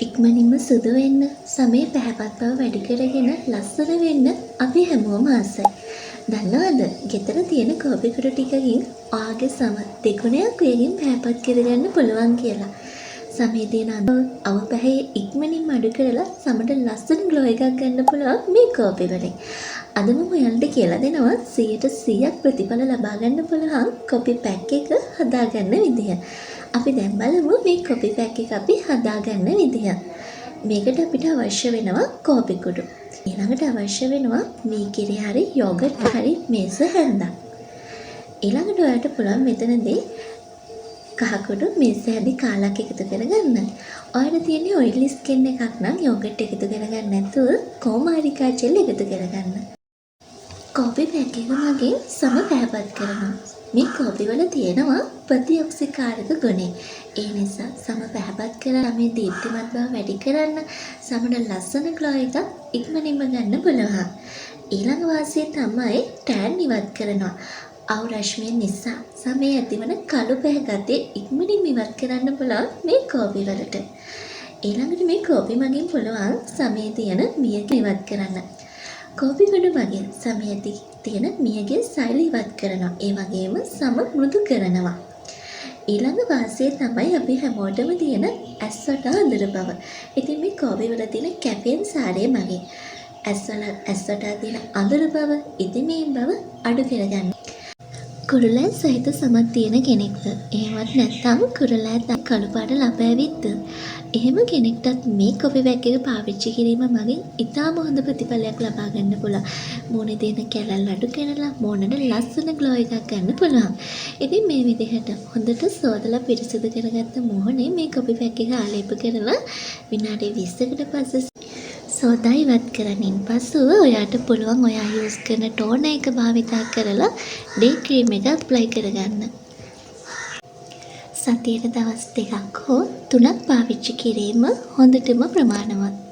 ඉක්මනින්ම සුදු වෙන්න, සමේ පැහැපත් බව වැඩි කරගෙන ලස්සන වෙන්න අපි හැමෝම ආසයි. දන්නවද? ගෙදර තියෙන කෝපි කුඩු ටිකකින් ඔයාගේ සම දෙගුණයක් වේගෙන් පැහැපත් කරගන්න පුළුවන් කියලා. සමේ තියෙන අව පැහැ ඉක්මනින්ම අඩු කරලා සමට ලස්සන ග්ලෝ එකක් ගන්න පුළුවන් මේ කෝපි වලින්. අද මම ඔයාලට කියලා දෙනවා 100% ප්‍රතිඵල ලබා ගන්න පුළුවන් කොපි පැක් එක හදාගන්න විදිය. අපි දැන් බලමු මේ කොපි පැක් එක අපි හදාගන්න විදිය. මේකට අපිට අවශ්‍ය වෙනවා කෝපි කුඩු. ඊළඟට අවශ්‍ය වෙනවා මී කිරි හරි යෝගට් හරි මේස හැන්දක්. ඊළඟට ඔයාලට පුළුවන් මෙතනදී කහ කුඩු මේස හැදි කාලක් එකතු කරගන්න. ඔයාලට තියෙන්නේ ඔයිලි ස්කින් එකක් නම් යෝගට් එකතු කරගන්න නැතුව කොමාරිකා ජෙල් එකතු කරගන්න. කෝපි පැක් එක මගින් සම පැහැපත් කරනවා. මේ කෝපි වල තියෙනවා ප්‍රතිඔක්සිකාරක ගුණ. ඒ නිසා සම පැහැපත් කරලා මේ දීප්තිමත් බව වැඩි කරන්න සමන ලස්සන ග්ලෝ එකක් ඉක්මනින්ම ගන්න පුළුවන්. ඊළඟ වාසිය තමයි ටෑන් ඉවත් කරනවා. අවු රශ්මිය නිසා සමේ ඇතිවන කළු පැහැ ගතිය ඉක්මනින්ම ඉවත් කරන්න පුළුවන් මේ කෝපි වලට. ඊළඟට මේ කෝපි මගින් පුළුවන් සමේ තියෙන මියක ඉවත් කරන්න. කෝපි කුඩු මගින් සමේ තියෙන මියගේ සෛල ඉවත් කරනවා. ඒ වගේම සම මෘදු කරනවා. ඊළඟ වාසිය තමයි අපි හැමෝටම තියෙන ඇස්වට අඳුර බව. ඉතින් මේ කෝපි වල තියෙන කැපෙන් සාරය මගින් ඇස්වට තියෙන අඳුර බව, ඉදිමීම් බව අඩු කරගන්න. කුරුලෑ සහිත සමත් තියෙන කෙනෙක්ද? එහෙමත් නැත්නම් කුරුලෑ කළු පාට ලබාවිද්ද? එහෙම කෙනෙක්ටත් මේ කොපි පැක් එක පාවිච්චි කිරීම මගින් ඉතාම හොඳ ප්‍රතිඵලයක් ලබා ගන්න පුළුවන්. මූණේ තියෙන කැලල් අඩු කරලා මූණට ලස්සන ග්ලෝ එකක් ගන්න පුළුවන්. ඉතින් මේ විදිහට හොඳට සෝදලා පිරිසිදු කරගත්ත මූණේ මේ කොපි පැක් එක ආලේප කරලා විනාඩි 20කට පස්සේ සෝදා ඉවත් කරනින් පසුව ඔයාට පුළුවන් ඔයා යූස් කරන ටෝනර් එක භාවිතා කරලා ඩේ ක්‍රීම් එක ඇප්ලයි කරගන්න. සතියට දවස් 2ක් හෝ 3ක් පාවිච්චි කිරීම හොඳටම ප්‍රමාණවත්.